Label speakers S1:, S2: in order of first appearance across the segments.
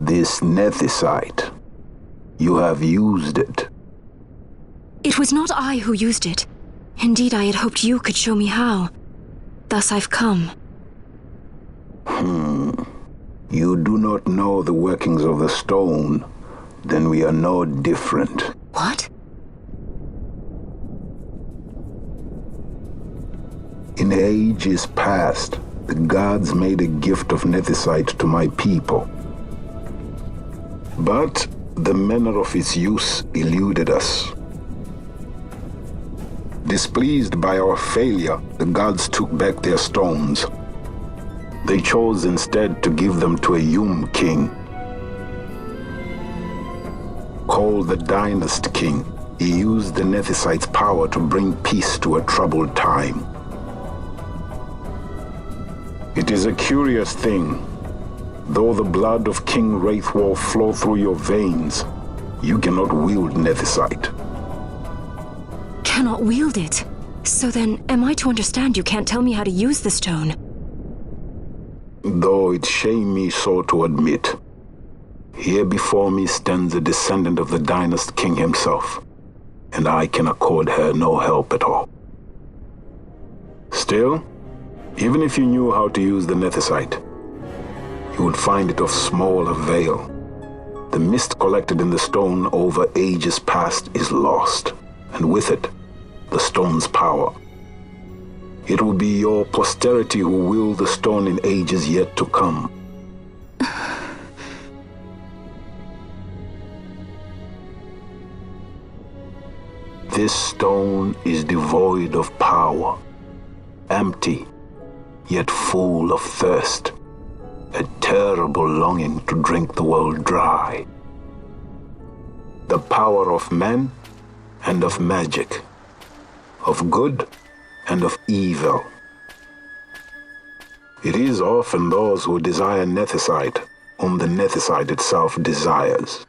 S1: This Nethicite. You have used it.
S2: It was not I who used it. Indeed, I had hoped you could show me how. Thus I've come.
S1: You do not know the workings of the stone, then we are no different.
S2: What?
S1: In ages past, the gods made a gift of Nethicite to my people. But the manner of its use eluded us. Displeased by our failure, the gods took back their stones. They chose instead to give them to a Yum king. Called the Dynast King, he used the Nethicite's power to bring peace to a troubled time. It is a curious thing. Though the blood of King Wraithwolf flow through your veins, you cannot wield Nethicite.
S2: Cannot wield it? So then, am I to understand you can't tell me how to use the stone?
S1: Though it shame me so to admit, here before me stands a descendant of the Dynast King himself, and I can accord her no help at all. Still, even if you knew how to use the Nethicite, you would find it of small avail. The mist collected in the stone over ages past is lost, and with it, the stone's power. It will be your posterity who will the stone in ages yet to come. This stone is devoid of power, empty, yet full of thirst, a terrible longing to drink the world dry. The power of men and of magic, of good and of evil. It is often those who desire Nethicite whom the Nethicite itself desires.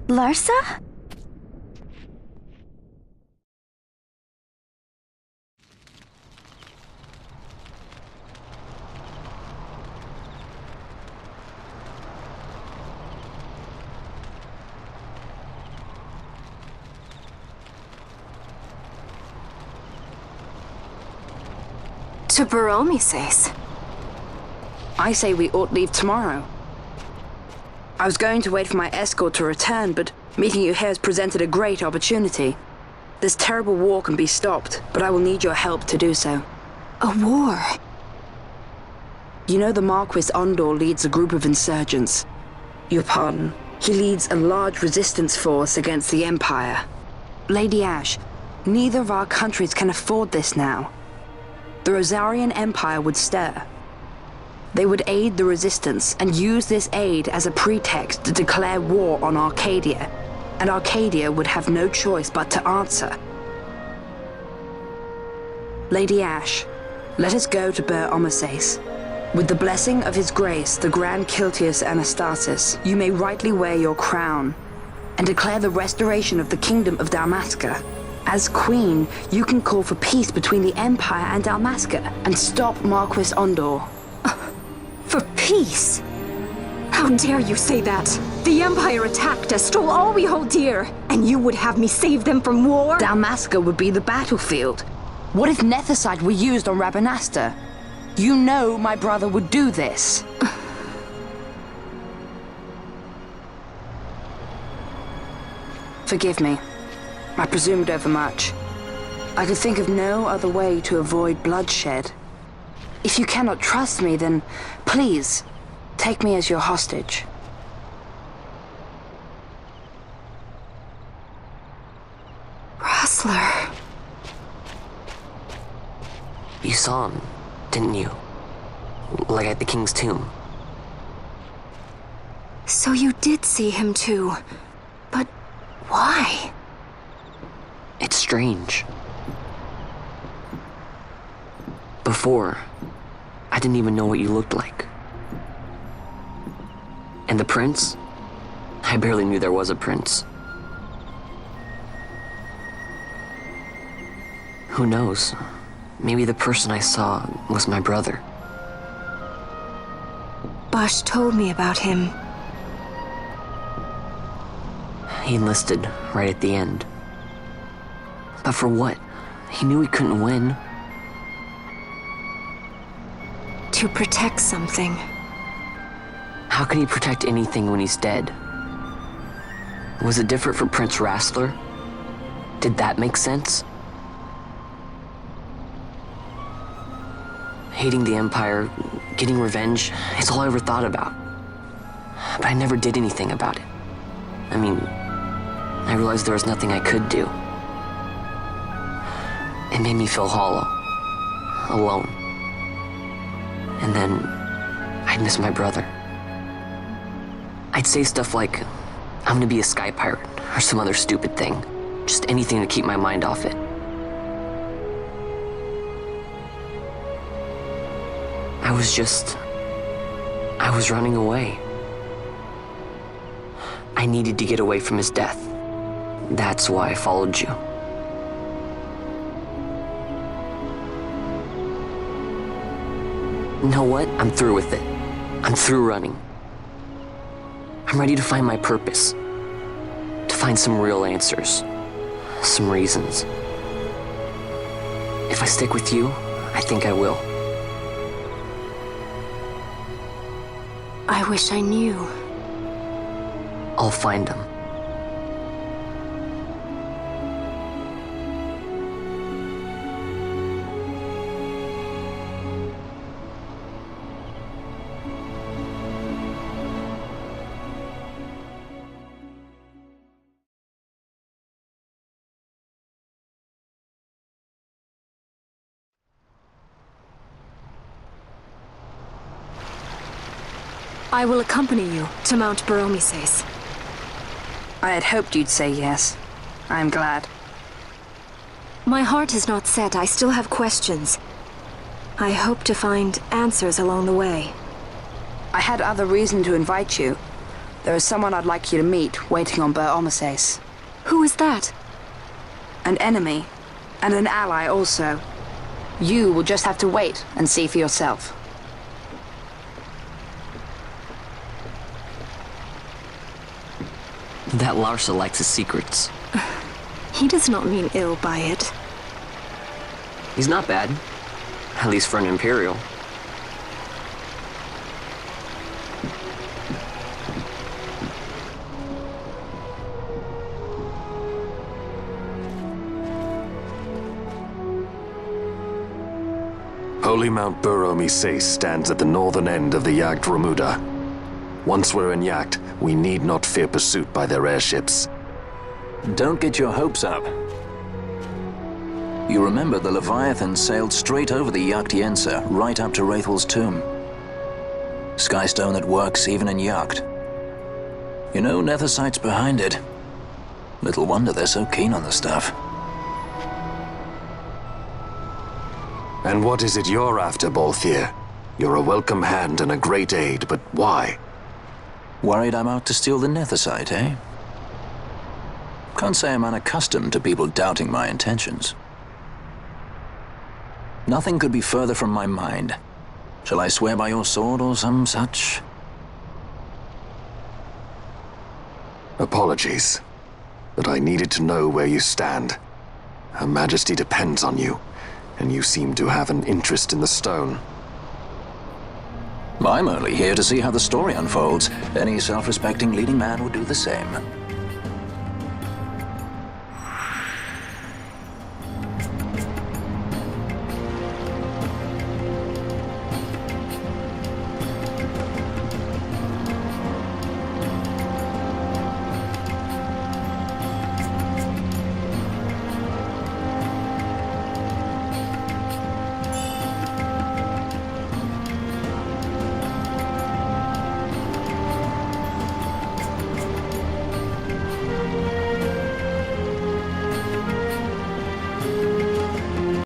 S3: Larsa?
S2: To Baromi says.
S4: I say we ought leave tomorrow. I was going to wait for my escort to return, but meeting you here has presented a great opportunity. This terrible war can be stopped, but I will need your help to do so.
S2: A war?
S4: You know the Marquis Ondor leads a group of insurgents. Your pardon. He leads a large resistance force against the Empire. Lady Ash, neither of our countries can afford this now. The Rosarian Empire would stir. They would aid the resistance and use this aid as a pretext to declare war on Arcadia, and Arcadia would have no choice but to answer. Lady Ash, let us go to Ber Omases. With the blessing of his grace, the Grand Kiltius Anastasis, you may rightly wear your crown and declare the restoration of the Kingdom of Dalmasca. As Queen, you can call for peace between the Empire and Dalmasca and stop Marquis Ondor.
S2: For peace? How dare you say that? The Empire attacked us, stole all we hold dear, and you would have me save them from war?
S4: Dalmasca would be the battlefield. What if Nethicite were used on Rabanasta? You know my brother would do this. Forgive me. I presumed overmuch. I could think of no other way to avoid bloodshed. If you cannot trust me, then please, take me as your hostage.
S2: Rustler.
S5: You saw him, didn't you? Like at the King's tomb.
S2: So you did see him too. But why?
S5: It's strange. Before, I didn't even know what you looked like. And the prince? I barely knew there was a prince. Who knows? maybe the person I saw was my brother.
S2: Bosch told me about him.
S5: He enlisted right at the end. But for what? He knew he couldn't win.
S2: To protect something.
S5: How can he protect anything when he's dead? Was it different for Prince Rastler? Did that make sense? Hating the Empire, getting revenge, it's all I ever thought about. But I never did anything about it. I mean, I realized there was nothing I could do. It made me feel hollow, alone. And then I'd miss my brother. I'd say stuff like, I'm gonna be a sky pirate, or some other stupid thing. Just anything to keep my mind off it. I was running away. I needed to get away from his death. That's why I followed you. You know what? I'm through with it. I'm through running. I'm ready to find my purpose. To find some real answers. Some reasons. If I stick with you, I think I will.
S2: I wish I knew.
S5: I'll find them.
S2: I will accompany you to Mount Baromises.
S4: I had hoped you'd say yes. I'm glad.
S2: My heart is not set. I still have questions. I hope to find answers along the way.
S4: I had other reason to invite you. There is someone I'd like you to meet waiting on Baromises.
S2: Who is that?
S4: An enemy, and an ally also. You will just have to wait and see for yourself.
S5: That Larsa likes his secrets.
S2: He does not mean ill by it.
S5: He's not bad. At least for an Imperial.
S3: Holy Mount Baromises stands at the northern end of the Yacht Remuda. Once we're in Yacht, we need not fear pursuit by their airships.
S6: Don't get your hopes up. You remember the Leviathan sailed straight over the XII, right up to Wraithel's tomb. Skystone that works even in Yacht. You know Nethicite's behind it. Little wonder they're so keen on the stuff.
S3: And what is it you're after, Balthier? You're a welcome hand and a great aid, but why?
S6: Worried I'm out to steal the Nethicite, eh? Can't say I'm unaccustomed to people doubting my intentions. Nothing could be further from my mind. Shall I swear by your sword or some such?
S3: Apologies, but I needed to know where you stand. Her Majesty depends on you, and you seem to have an interest in the stone.
S6: I'm only here to see how the story unfolds. Any self-respecting leading man would do the same.